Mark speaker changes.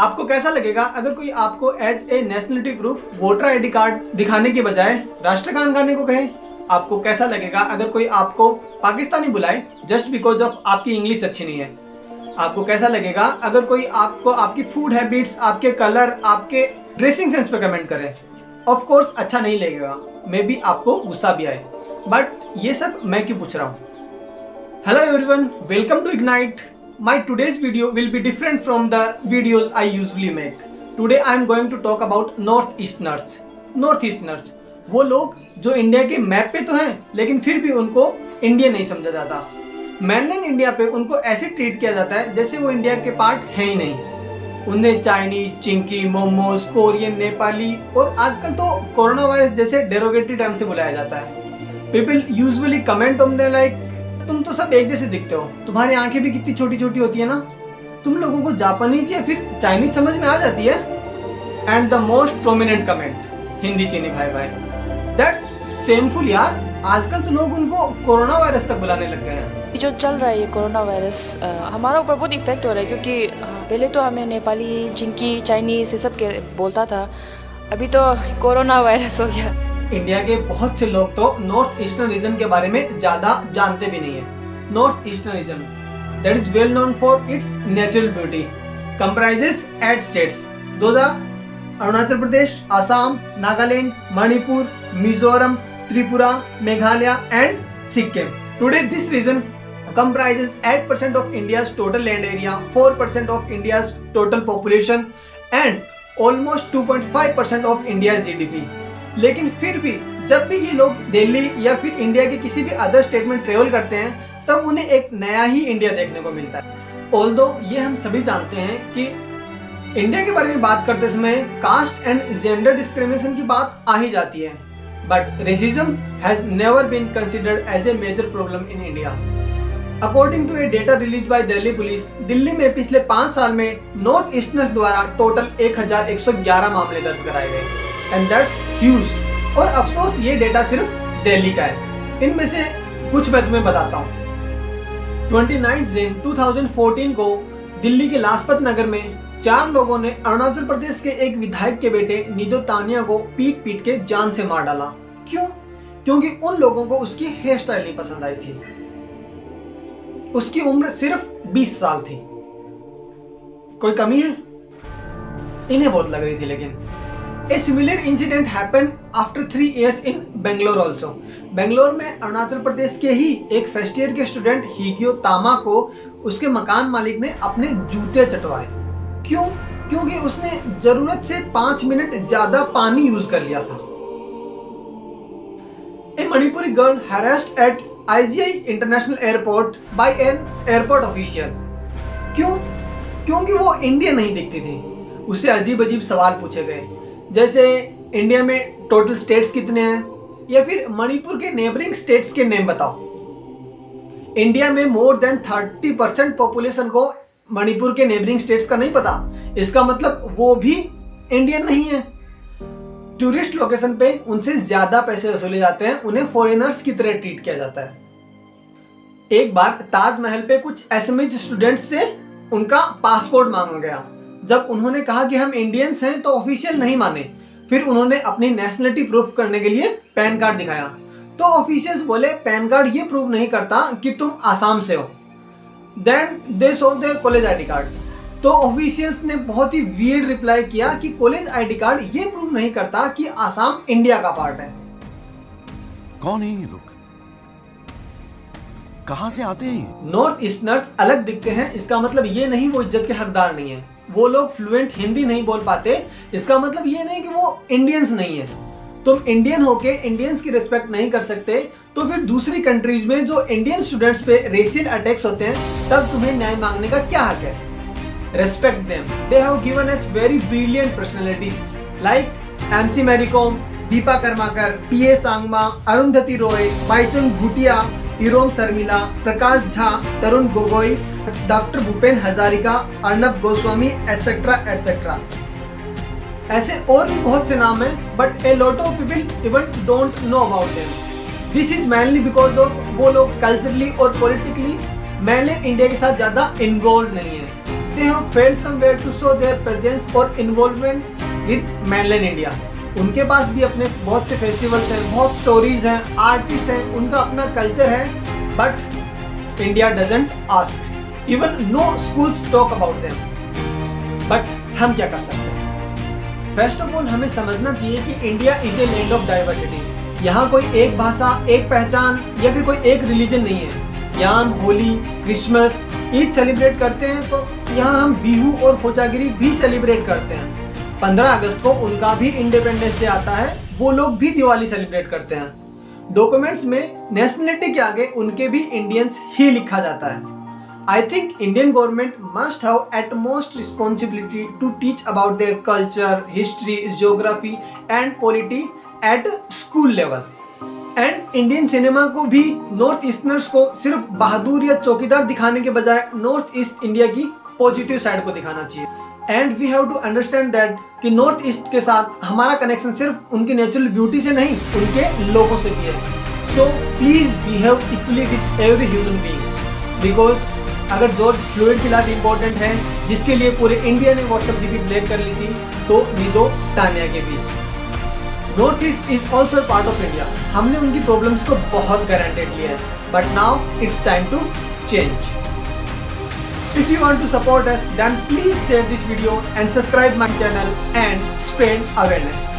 Speaker 1: आपको कैसा लगेगा अगर कोई आपको as a nationality proof voter ID card दिखाने के बजाय राष्ट्रगान गाने को कहे? आपको कैसा लगेगा अगर कोई आपको पाकिस्तानी बुलाए जस्ट बिकॉज ऑफ आपकी इंग्लिश अच्छी नहीं है? आपको कैसा लगेगा अगर कोई आपको आपकी फूड हैबिट्स, आपके कलर, आपके ड्रेसिंग सेंस पे कमेंट करे? ऑफ कोर्स अच्छा नहीं लगेगा, मे बी आपको गुस्सा भी आए, बट ये सब मैं क्यों पूछ रहा हूँ? Hello everyone, welcome to Ignite. My today's video will be different from the videos I usually make. Today I am going to talk about Northeasterners. Northeasterners वो लोग जो इंडिया के मैप पे तो हैं लेकिन फिर भी उनको इंडिया नहीं समझा जाता. मेनलैंड इंडिया पे उनको ऐसे ट्रीट किया जाता है जैसे वो इंडिया के पार्ट है ही नहीं. उन्हें चाइनीज, चिंकी, मोमोज, कोरियन, नेपाली और आजकल तो कोरोना वायरस जैसे डेरोगेटरी टर्म से बुलाया जाता है. People usually comment on their like, तुम तो सब एक जैसे दिखते हो, तुम्हारी आंखें भी कितनी छोटी छोटी होती है ना, तुम लोगों को जापानीज या फिर चाइनीज समझ में आ जाती है. And the most prominent comment, Hindi चीनी भाई भाई. दैट्स शेमफुल यार. आजकल तो लोग उनको कोरोना वायरस तक बुलाने लग गए हैं.
Speaker 2: जो चल रहा है ये कोरोना वायरस हमारा ऊपर बहुत इफेक्ट हो रहा है, क्योंकि पहले तो हमें नेपाली, चिंकी, चाइनीज ये सब के बोलता था, अभी तो कोरोना वायरस हो गया.
Speaker 1: इंडिया के बहुत से लोग तो नॉर्थ ईस्टर्न रीजन के बारे में ज्यादा जानते भी नहीं है. North eastern region that is well known for its natural beauty, comprises 8 states. Those are Arunachal Pradesh, Assam, Nagaland, Manipur, Mizoram, Tripura, Meghalaya and Sikkim. Today this region comprises 8% of India's total land area, 4% of India's total population and almost 2.5% of India's GDP. लेकिन फिर भी जब भी ये लोग दिल्ली या फिर India के किसी भी अदर स्टेट में ट्रेवल करते हैं तब उन्हें एक नया ही इंडिया देखने को मिलता है. ऑल्दो ये हम सभी जानते हैं कि इंडिया के बारे में बात करते समय कास्ट एंड जेंडर डिस्क्रिमिनेशन की बात आ ही जाती है, but racism has never been considered as a major problem in India. According to a data release by Delhi police, Delhi में पिछले 5 साल में नॉर्थ ईस्टर्नर्स द्वारा टोटल 1111 मामले दर्ज कराए गए. And that's huge. और अफसोस ये डेटा सिर्फ दिल्ली का है. इनमें से कुछ मैं तुम्हें बताता हूँ. 29 जून 2014 को दिल्ली के लाजपत नगर में 4 लोगों ने अरुणाचल प्रदेश के एक विधायक के बेटे निदो तानिया को पीट पीट के जान से मार डाला. क्यों? क्योंकि उन लोगों को उसकी हेयर स्टाइल नहीं पसंद आई थी. उसकी उम्र सिर्फ 20 साल थी. कोई कमी है? इन्हें बहुत लग रही थी. लेकिन A similar incident happened after 3 years in Bangalore also. Bangalore में अरुणाचल प्रदेश के ही एक फर्स्ट ईयर के स्टूडेंट हिगियो तामा को उसके मकान मालिक ने अपने जूते चटवाए. क्यों? क्योंकि उसने जरूरत से 5 मिनट ज्यादा पानी यूज कर लिया था. A Manipuri girl harassed at IGI International Airport by an airport official. क्यों? क्योंकि वो इंडियन नहीं दिखती थी. उससे अजीब अजीब सवाल पूछे गए, जैसे इंडिया में टोटल स्टेट्स कितने हैं, या फिर मणिपुर के नेबरिंग स्टेट्स के नेम बताओ. इंडिया में मोर देन 30% पॉपुलेशन को मणिपुर के नेबरिंग स्टेट्स का नहीं पता. इसका मतलब वो भी इंडियन नहीं है. टूरिस्ट लोकेशन पे उनसे ज्यादा पैसे वसूले जाते हैं, उन्हें फॉरेनर्स की तरह ट्रीट किया जाता है. एक बार ताजमहल पे कुछ एसएमएच स्टूडेंट्स से उनका पासपोर्ट मांगा गया. जब उन्होंने कहा कि हम इंडियंस हैं तो ऑफिशियल नहीं माने. फिर उन्होंने अपनी नेशनलिटी प्रूफ करने के लिए पैन कार्ड दिखाया तो ऑफिशियल्स बोले पैन कार्ड ये प्रूव नहीं करता कि तुम आसाम से हो. Then they show their college ID card. तो ऑफिशियल्स ने बहुत ही वियर्ड रिप्लाई किया कि कॉलेज आईडी कार्ड ये प्रूव नहीं करता कि आसाम इंडिया का पार्ट है.
Speaker 3: कौन है ये लोग? कहां से आते हैं?
Speaker 1: नॉर्थ ईस्टर्नर्स अलग दिखते हैं इसका मतलब ये नहीं वो इज्जत के हकदार नहीं है. वो लोग फ्लुएंट हिंदी नहीं बोल पाते इसका मतलब ये नहीं कि वो इंडियंस नहीं है. तुम इंडियन होके इंडियंस की रिस्पेक्ट नहीं कर सकते तो फिर दूसरी कंट्रीज में जो इंडियन स्टूडेंट्स पे रेशियल अटैक्स होते हैं तब तुम्हें न्याय मांगने का क्या हक है? Respect them. They have given us very brilliant personalities like MC Mary Kom, Deepa Karmakar, P.A. Sangma, Arundhati Roy, Baichung Bhutia, Irom Sarmila, Prakash Jha, Tarun Gogoi, Dr. Bhupen Hazarika, Arnab Goswami, etc. etc. ऐसे और भी बहुत से नाम हैं, but a lot of people even don't know about them. This is mainly because of वो लोग culturally और politically mainland इंडिया के साथ ज़्यादा involved नहीं है. they have failed somewhere to show their presence or involvement with mainland India. उनके पास भी अपने बहुत से फेस्टिवल्स हैं, बहुत स्टोरीज हैं, आर्टिस्ट हैं, उनका अपना कल्चर है, but India doesn't ask, even know schools talk about them. But हम क्या कर सकते हैं? फर्स्ट ऑफ ऑल हमें समझना चाहिए कि India is a land of diversity. यहाँ कोई एक भाषा, एक पहचान या फिर कोई एक रिलीजन नहीं है। यहाँ हम होली, क्रिसमस, ईद सेलिब्रेट करते हैं, तो यहाँ हम बिहू और कोजागिरी भी सेलिब्रेट करते हैं। 15 अगस्त को उनका भी इंडिपेंडेंस डे आता है, वो लोग भी दिवाली सेलिब्रेट करते हैं। डॉक्यूमेंट्स में नेशनलिटी के आगे उनके भी इंडियंस ही लिखा जाता है। I think Indian government must have utmost responsibility to teach about their culture, history, geography and polity at school level. And Indian cinema को भी नॉर्थ ईस्टर्नर्स को सिर्फ बहादुर या चौकीदार दिखाने के बजाय नॉर्थ ईस्ट इंडिया की पॉजिटिव साइड को दिखाना चाहिए। And we have to understand that कि नॉर्थ ईस्ट के साथ हमारा कनेक्शन सिर्फ उनकी नेचुरल ब्यूटी से नहीं, उनके लोगों से भी है। So please behave equally with every human being, because अगर जॉर्ज फ्लॉयड की लाइफ इंपॉर्टेंट है, जिसके लिए पूरे इंडिया ने व्हाट्सएप डीपी ब्लैक कर ली थी, तो निदो तानिया के भी। North east is also part of India. हमने उनकी प्रॉब्लम्स को बहुत ग्रांटेड लिया है, but now it's time to change. If you want to support us, then please share this video and subscribe my channel and spread awareness.